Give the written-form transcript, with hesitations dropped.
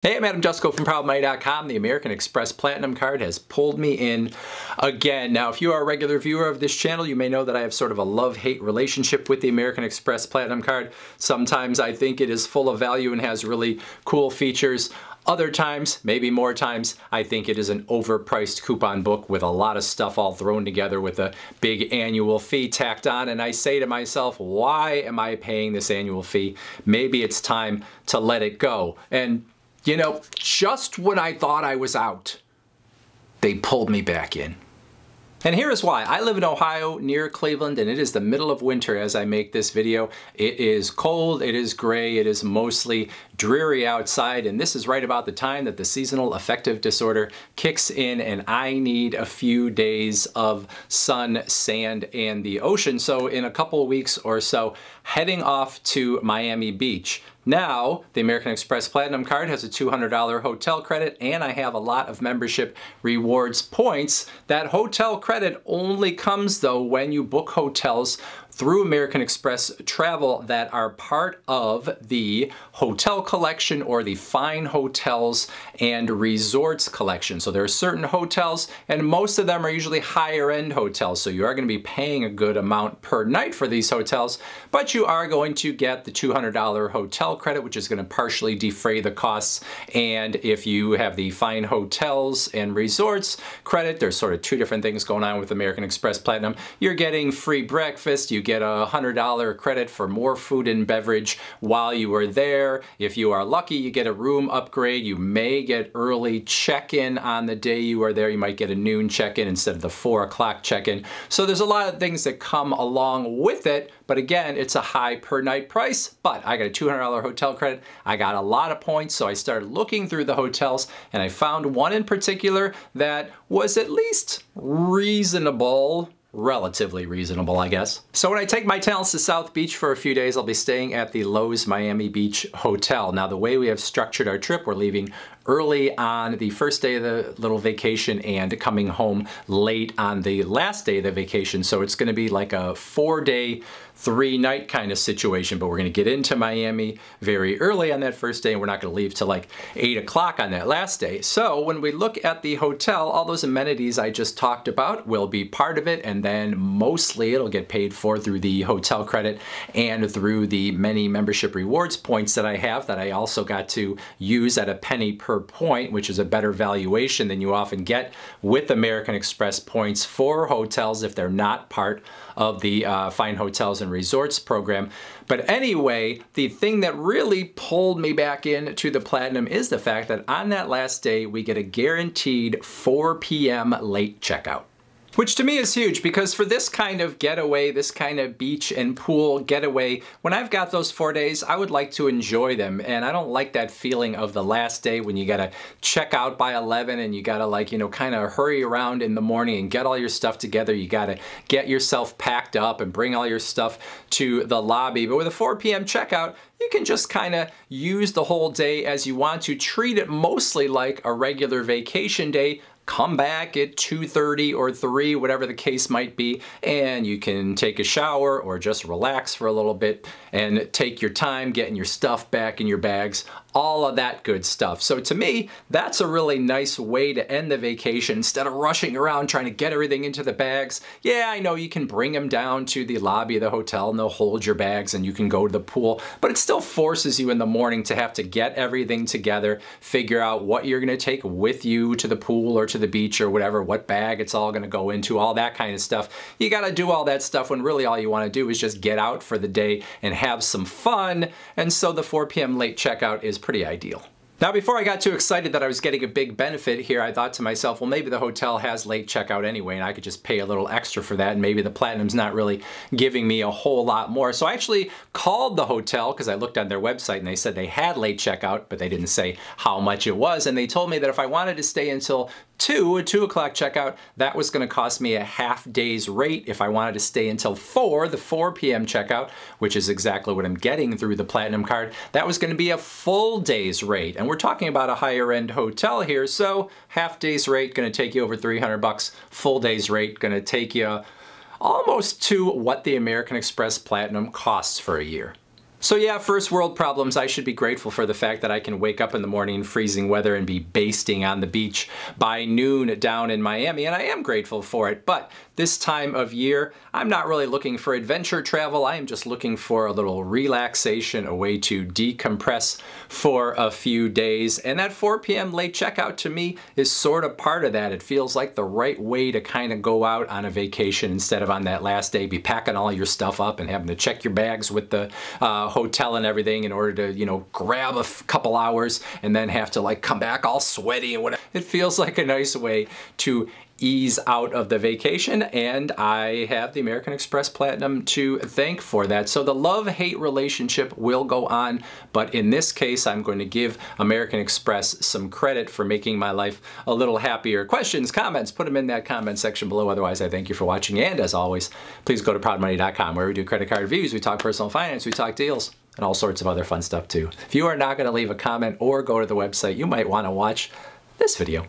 Hey, I'm Jusko from ProudMoney.com. The American Express Platinum card has pulled me in again. Now, if you are a regular viewer of this channel, you may know that I have sort of a love-hate relationship with the American Express Platinum card. Sometimes I think it is full of value and has really cool features. Other times, maybe more times, I think it is an overpriced coupon book with a lot of stuff all thrown together with a big annual fee tacked on. And I say to myself, why am I paying this annual fee? Maybe it's time to let it go. And you know, just when I thought I was out, they pulled me back in. And here is why. I live in Ohio near Cleveland, and it is the middle of winter as I make this video. It is cold, it is gray, it is mostly dreary outside, and this is right about the time that the seasonal affective disorder kicks in, and I need a few days of sun, sand, and the ocean. So in a couple of weeks or so, heading off to Miami Beach. Now, the American Express Platinum card has a $200 hotel credit, and I have a lot of membership rewards points. That hotel credit only comes, though, when you book hotels through American Express Travel that are part of the hotel collection or the fine hotels and resorts collection. So there are certain hotels, and most of them are usually higher end hotels. So you are going to be paying a good amount per night for these hotels, but you are going to get the $200 hotel credit, which is going to partially defray the costs. And if you have the fine hotels and resorts credit, there's sort of two different things going on with American Express Platinum. You're getting free breakfast, you get a $100 credit for more food and beverage while you are there. If you are lucky, you get a room upgrade. You may get early check-in on the day you are there. You might get a noon check-in instead of the 4 o'clock check-in. So there's a lot of things that come along with it, but again, it's a high per night price, but I got a $200 hotel credit. I got a lot of points, so I started looking through the hotels, and I found one in particular that was at least reasonable. Relatively reasonable, I guess. So when I take my talents to South Beach for a few days, I'll be staying at the Lowe's Miami Beach Hotel. Now, the way we have structured our trip, we're leaving early on the first day of the little vacation and coming home late on the last day of the vacation. So it's going to be like a 4-day, 3-night kind of situation, but we're going to get into Miami very early on that first day, and we're not going to leave till like 8 o'clock on that last day. So when we look at the hotel, all those amenities I just talked about will be part of it, and then mostly it'll get paid for through the hotel credit and through the many membership rewards points that I have that I also got to use at a penny per point, which is a better valuation than you often get with American Express points for hotels if they're not part of the fine hotels and resorts program. But anyway, the thing that really pulled me back into the Platinum is the fact that on that last day, we get a guaranteed 4 p.m. late checkout. Which to me is huge, because for this kind of getaway, this kind of beach and pool getaway, when I've got those 4 days, I would like to enjoy them. And I don't like that feeling of the last day when you gotta check out by 11 and you gotta, like, you know, kind of hurry around in the morning and get all your stuff together. You gotta get yourself packed up and bring all your stuff to the lobby. But with a 4 p.m. checkout, you can just kind of use the whole day as you want to. Treat it mostly like a regular vacation day. Come back at 2:30 or 3, whatever the case might be, and you can take a shower or just relax for a little bit and take your time getting your stuff back in your bags, all of that good stuff. So to me, that's a really nice way to end the vacation instead of rushing around trying to get everything into the bags. Yeah, I know you can bring them down to the lobby of the hotel and they'll hold your bags and you can go to the pool, but it still forces you in the morning to have to get everything together, figure out what you're gonna take with you to the pool or to the beach or whatever, what bag it's all gonna go into, all that kind of stuff. You gotta do all that stuff when really all you wanna do is just get out for the day and have some fun. And so the 4 p.m. late checkout is pretty ideal. Now, before I got too excited that I was getting a big benefit here, I thought to myself, well, maybe the hotel has late checkout anyway, and I could just pay a little extra for that, and maybe the Platinum's not really giving me a whole lot more. So I actually called the hotel, because I looked on their website, and they said they had late checkout, but they didn't say how much it was, and they told me that if I wanted to stay until a 2 o'clock checkout, that was going to cost me a half day's rate. If I wanted to stay until 4, the 4 p.m. checkout, which is exactly what I'm getting through the Platinum card, that was going to be a full day's rate. And we're talking about a higher end hotel here, so half day's rate going to take you over $300, full day's rate going to take you almost to what the American Express Platinum costs for a year. So yeah, first world problems. I should be grateful for the fact that I can wake up in the morning in freezing weather and be basting on the beach by noon down in Miami, and I am grateful for it. But this time of year, I'm not really looking for adventure travel. I am just looking for a little relaxation, a way to decompress for a few days. And that 4 p.m. late checkout to me is sort of part of that. It feels like the right way to kind of go out on a vacation instead of on that last day, be packing all your stuff up and having to check your bags with the hotel and everything in order to, you know, grab a couple hours and then have to like come back all sweaty and whatever. It feels like a nice way to ease out of the vacation, and I have the American Express Platinum to thank for that. So the love-hate relationship will go on, but in this case, I'm going to give American Express some credit for making my life a little happier. Questions, comments, put them in that comment section below. Otherwise, I thank you for watching, and as always, please go to proudmoney.com where we do credit card reviews, we talk personal finance, we talk deals, and all sorts of other fun stuff too. If you are not going to leave a comment or go to the website, you might want to watch this video.